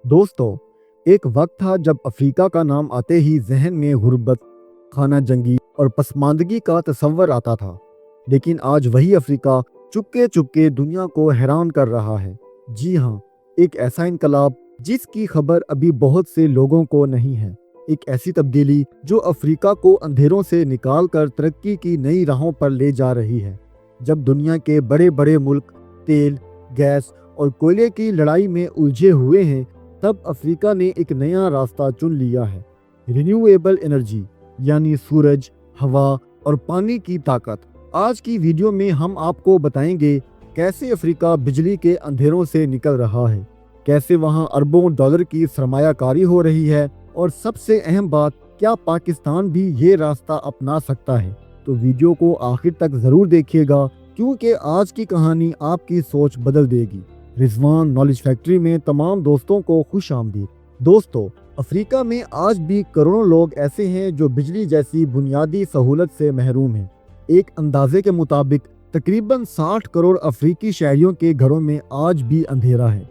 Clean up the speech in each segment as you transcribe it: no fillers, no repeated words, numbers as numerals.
दोस्तों, एक वक्त था जब अफ्रीका का नाम आते ही जहन में गुर्बत, खाना जंगी और पसमानदगी का तस्वर आता था। लेकिन आज वही अफ्रीका चुपके चुपके दुनिया को हैरान कर रहा है। जी हाँ, एक ऐसा इनकलाब जिसकी खबर अभी बहुत से लोगों को नहीं है। एक ऐसी तब्दीली जो अफ्रीका को अंधेरों से निकाल कर तरक्की की नई राहों पर ले जा रही है। जब दुनिया के बड़े बड़े मुल्क तेल, गैस और कोयले की लड़ाई में उलझे हुए हैं, तब अफ्रीका ने एक नया रास्ता चुन लिया है। रिन्यूएबल एनर्जी यानी सूरज, हवा और पानी की ताकत। आज की वीडियो में हम आपको बताएंगे कैसे अफ्रीका बिजली के अंधेरों से निकल रहा है, कैसे वहां अरबों डॉलर की सरमायाकारी हो रही है और सबसे अहम बात, क्या पाकिस्तान भी ये रास्ता अपना सकता है। तो वीडियो को आखिर तक ज़रूर देखिएगा, क्योंकि आज की कहानी आपकी सोच बदल देगी। रिजवान नॉलेज फैक्ट्री में तमाम दोस्तों को खुश आमदीद। दोस्तों, अफ्रीका में आज भी करोड़ों लोग ऐसे हैं जो बिजली जैसी बुनियादी सहूलत से महरूम हैं। एक अंदाजे के मुताबिक तकरीबन 60 करोड़ अफ्रीकी शहरियों के घरों में आज भी अंधेरा है।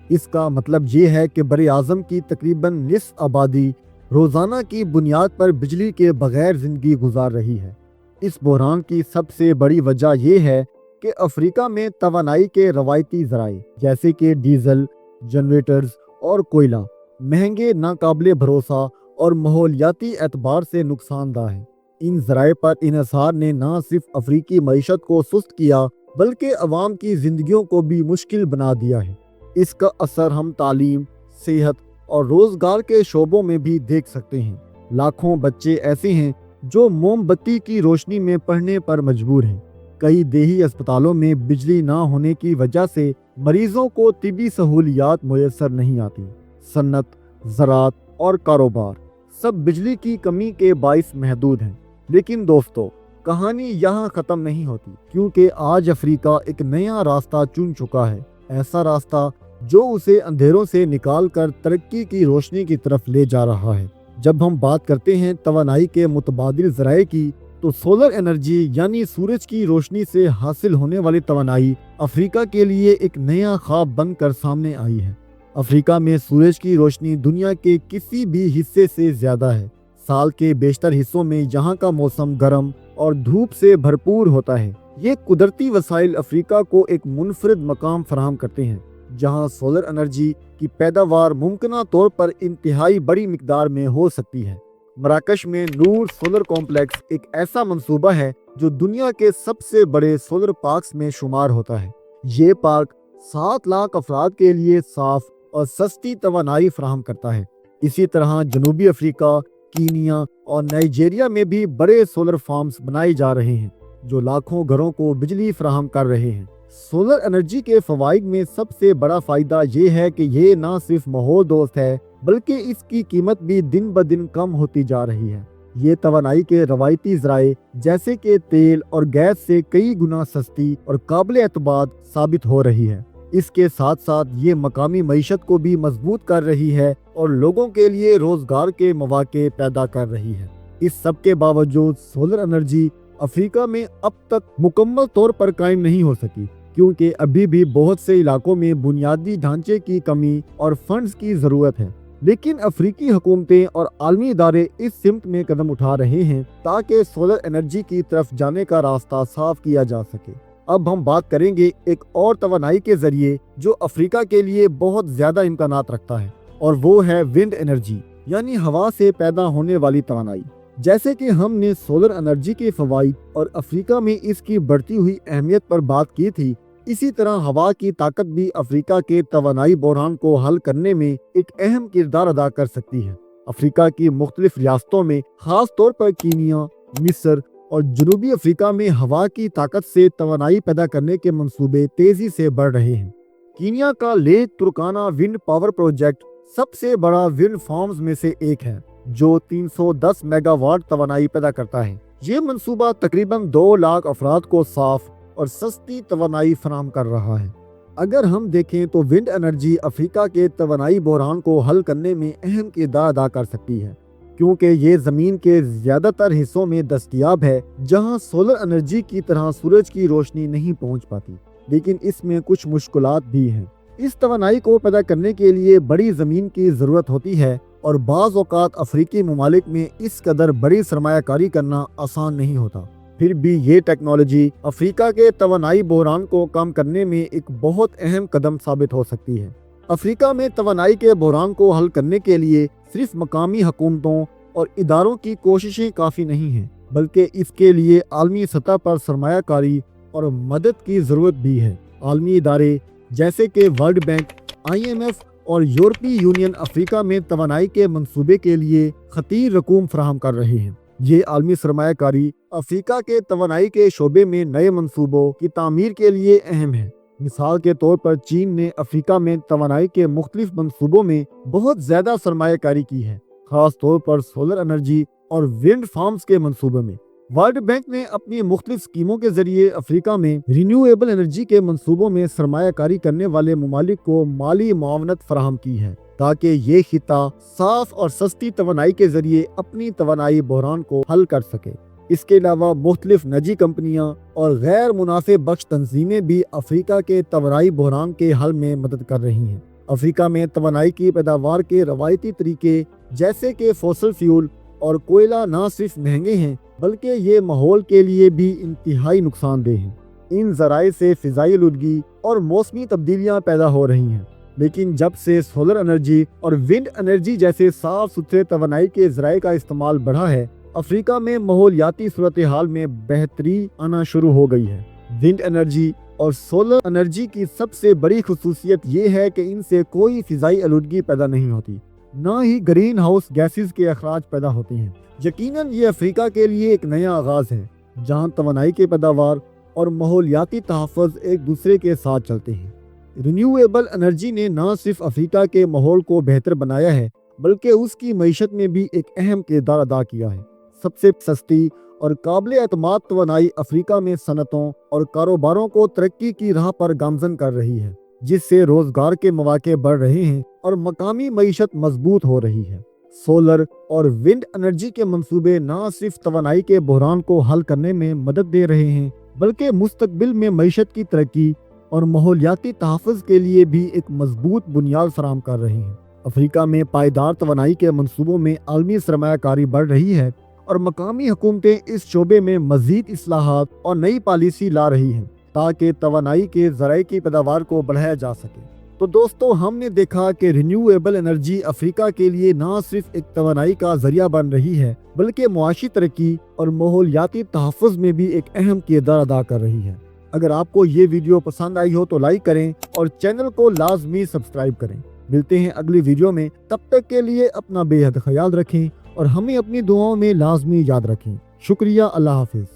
इसका मतलब ये है कि बड़े आज़म की तकरीबन निस्फ आबादी रोज़ाना की बुनियाद पर बिजली के बगैर ज़िंदगी गुजार रही है। इस बहरान की सबसे बड़ी वजह यह है कि अफ्रीका में तवानाई के रवायती ज़राए जैसे कि डीजल, जनरेटर्स और कोयला महंगे, नाकाबिले भरोसा और माहौलियाती एतबार से नुकसानदा हैं। इन ज़राए पर इन्हिसार ने न सिर्फ अफ्रीकी मईशत को सुस्त किया, बल्कि अवाम की ज़िंदगियों को भी मुश्किल बना दिया है। इसका असर हम तालीम, सेहत और रोज़गार के शोबों में भी देख सकते हैं। लाखों बच्चे ऐसे हैं जो मोमबत्ती की रोशनी में पढ़ने पर मजबूर हैं। कई देही अस्पतालों में बिजली ना होने की वजह से मरीजों को तिबी सहूलियात मुयस्सर नहीं आती। सन्नत, ज़राअत और कारोबार सब बिजली की कमी के बाइस महदूद हैं। लेकिन दोस्तों, कहानी यहाँ ख़त्म नहीं होती, क्योंकि आज अफ्रीका एक नया रास्ता चुन चुका है। ऐसा रास्ता जो उसे अंधेरों से निकाल कर तरक्की की रोशनी की तरफ ले जा रहा है। जब हम बात करते हैं तवानाई के मुतबादिल ज़राए की, तो सोलर एनर्जी यानी सूरज की रोशनी से हासिल होने वाली तवानाई अफ्रीका के लिए एक नया ख्वाब बनकर सामने आई है। अफ्रीका में सूरज की रोशनी दुनिया के किसी भी हिस्से से ज़्यादा है। साल के बेशतर हिस्सों में यहाँ का मौसम गर्म और धूप से भरपूर होता है। ये कुदरती वसाइल अफ्रीका को एक मुनफरिद मकाम फराहम करते हैं, जहाँ सोलर एनर्जी की पैदावार मुमकिन तौर पर इंतहाई बड़ी मिकदार में हो सकती है। मराकश में नूर सोलर कॉम्प्लेक्स एक ऐसा मंसूबा है जो दुनिया के सबसे बड़े सोलर पार्क्स में शुमार होता है। ये पार्क 7 लाख अफराद के लिए साफ और सस्ती तवानाई फराहम करता है। इसी तरह जनूबी अफ्रीका, कीनिया और नाइजीरिया में भी बड़े सोलर फार्म्स बनाए जा रहे हैं, जो लाखों घरों को बिजली फराहम कर रहे हैं। सोलर एनर्जी के फवाइद में सबसे बड़ा फ़ायदा ये है कि ये न सिर्फ माहौल दोस्त है, बल्कि इसकी कीमत भी दिन ब दिन कम होती जा रही है। ये तवानाई के रवायती ज़राए जैसे कि तेल और गैस से कई गुना सस्ती और काबिल एतबार साबित हो रही है। इसके साथ साथ ये मकामी मईशत को भी मजबूत कर रही है और लोगों के लिए रोज़गार के मौके पैदा कर रही है। इस सब के बावजूद सोलर एनर्जी अफ्रीका में अब तक मुकम्मल तौर पर कायम नहीं हो सकी, क्योंकि अभी भी बहुत से इलाकों में बुनियादी ढांचे की कमी और फंड्स की ज़रूरत है। लेकिन अफ्रीकी हुकूमतें और आलमी इदारे इस सिमत में कदम उठा रहे हैं ताकि सोलर एनर्जी की तरफ जाने का रास्ता साफ किया जा सके। अब हम बात करेंगे एक और तवानाई के जरिए जो अफ्रीका के लिए बहुत ज़्यादा इम्कानात रखता है, और वो है विंड एनर्जी यानी हवा से पैदा होने वाली तवानाई। जैसे कि हमने सोलर एनर्जी के फ़वाइद और अफ्रीका में इसकी बढ़ती हुई अहमियत पर बात की थी, इसी तरह हवा की ताकत भी अफ्रीका के तवानाई बहरान को हल करने में एक अहम किरदार अदा कर सकती है। अफ्रीका की मुख्तलिफ रियासतों में, खास तौर पर कीनिया, मिस्र और जनूबी अफ्रीका में हवा की ताकत से तवानाई पैदा करने के मंसूबे तेजी से बढ़ रहे हैं। कीनिया का लेक तुर्काना विंड पावर प्रोजेक्ट सबसे बड़ा विंड फार्म्स में से एक है, जो 310 मेगावाट तवानाई पैदा करता है। ये मंसूबा तकरीबन 2 लाख अफराद को साफ और सस्ती तवानाई फराहम कर रहा है। अगर हम देखें तो विंड एनर्जी अफ्रीका के तवानाई बहरान को हल करने में अहम किरदार अदा कर सकती है, क्योंकि ये ज़मीन के ज़्यादातर हिस्सों में दस्तयाब है जहां सोलर एनर्जी की तरह सूरज की रोशनी नहीं पहुंच पाती। लेकिन इसमें कुछ मुश्किलात भी हैं। اس توانائی کو پیدا کرنے کے لیے بڑی زمین کی ضرورت ہوتی ہے اور بعض اوقات افریقی ممالک میں اس قدر بڑی سرمایہ کاری کرنا آسان نہیں ہوتا۔ پھر بھی یہ ٹیکنالوجی افریقہ کے توانائی بحران کو کم کرنے میں ایک بہت اہم قدم ثابت ہو سکتی ہے۔ افریقہ میں توانائی کے بحران کو حل کرنے کے لیے صرف مقامی حکومتوں اور اداروں کی کوششیں کافی نہیں ہیں، بلکہ اس کے لیے عالمی سطح پر سرمایہ کاری اور مدد کی ضرورت بھی ہے۔ عالمی ادارے جیسے کہ ورلڈ بینک، IMF اور یورپی یونین افریقہ میں توانائی کے منصوبے کے لیے خطیر رقوم فراہم کر رہے ہیں۔ یہ عالمی سرمایہ کاری افریقہ کے توانائی کے شعبے میں نئے منصوبوں کی تعمیر کے لیے اہم ہے۔ مثال کے طور پر چین نے افریقہ میں توانائی کے مختلف منصوبوں میں بہت زیادہ سرمایہ کاری کی ہے، خاص طور پر سولر انرجی اور ونڈ فارمز کے منصوبے میں۔ ورلڈ بینک نے اپنی مختلف اسکیموں کے ذریعے افریقہ میں رینیویبل انرجی کے منصوبوں میں سرمایہ کاری کرنے والے ممالک کو مالی معاونت فراہم کی ہے، تاکہ یہ خطہ صاف اور سستی توانائی کے ذریعے اپنی توانائی بحران کو حل کر سکے۔ اس کے علاوہ مختلف نجی کمپنیاں اور غیر منافع بخش تنظیمیں بھی افریقہ کے توانائی بحران کے حل میں مدد کر رہی ہیں۔ افریقہ میں توانائی کی پیداوار کے روایتی طریقے جیسے کہ فوسل فیول اور کوئلہ نہ صرف مہنگے ہیں، بلکہ یہ ماحول کے لیے بھی انتہائی نقصان دہ ہیں۔ ان ذرائع سے فضائی آلودگی اور موسمی تبدیلیاں پیدا ہو رہی ہیں، لیکن جب سے سولر انرجی اور ونڈ انرجی جیسے صاف ستھرے توانائی کے ذرائع کا استعمال بڑھا ہے، افریقہ میں ماحولیاتی صورتحال میں بہتری آنا شروع ہو گئی ہے۔ ونڈ انرجی اور سولر انرجی کی سب سے بڑی خصوصیت یہ ہے کہ ان سے کوئی فضائی آلودگی پیدا نہیں ہوتی، نہ ہی گرین ہاؤس گیسز کے اخراج پیدا ہوتے ہیں۔ یقیناً یہ افریقہ کے لیے ایک نیا آغاز ہے، جہاں توانائی کی پیداوار اور ماحولیاتی تحفظ ایک دوسرے کے ساتھ چلتے ہیں۔ رینیویبل انرجی نے نہ صرف افریقہ کے ماحول کو بہتر بنایا ہے، بلکہ اس کی معیشت میں بھی ایک اہم کردار ادا کیا ہے۔ سب سے سستی اور قابل اعتماد توانائی افریقہ میں صنعتوں اور کاروباروں کو ترقی کی راہ پر گامزن کر رہی ہے، جس سے روزگار کے مواقع بڑھ رہے ہیں اور مقامی معیشت مضبوط ہو رہی ہے۔ سولر اور ونڈ انرجی کے منصوبے نہ صرف توانائی کے بحران کو حل کرنے میں مدد دے رہے ہیں، بلکہ مستقبل میں معیشت کی ترقی اور ماحولیاتی تحفظ کے لیے بھی ایک مضبوط بنیاد فراہم کر رہے ہیں۔ افریقہ میں پائیدار توانائی کے منصوبوں میں عالمی سرمایہ کاری بڑھ رہی ہے اور مقامی حکومتیں اس شعبے میں مزید اصلاحات اور نئی پالیسی لا رہی ہیں، تاکہ توانائی کے ذرائع کی پیداوار کو بڑھایا جا سکے۔ تو دوستو، ہم نے دیکھا کہ رینیویبل انرجی افریقہ کے لیے نہ صرف ایک توانائی کا ذریعہ بن رہی ہے، بلکہ معاشی ترقی اور ماحولیاتی تحفظ میں بھی ایک اہم کردار ادا کر رہی ہے۔ اگر آپ کو یہ ویڈیو پسند آئی ہو تو لائک کریں اور چینل کو لازمی سبسکرائب کریں۔ ملتے ہیں اگلی ویڈیو میں، تب تک کے لیے اپنا بے حد خیال رکھیں اور ہمیں اپنی دعاؤں میں لازمی یاد رکھیں۔ شکریہ، اللہ حافظ۔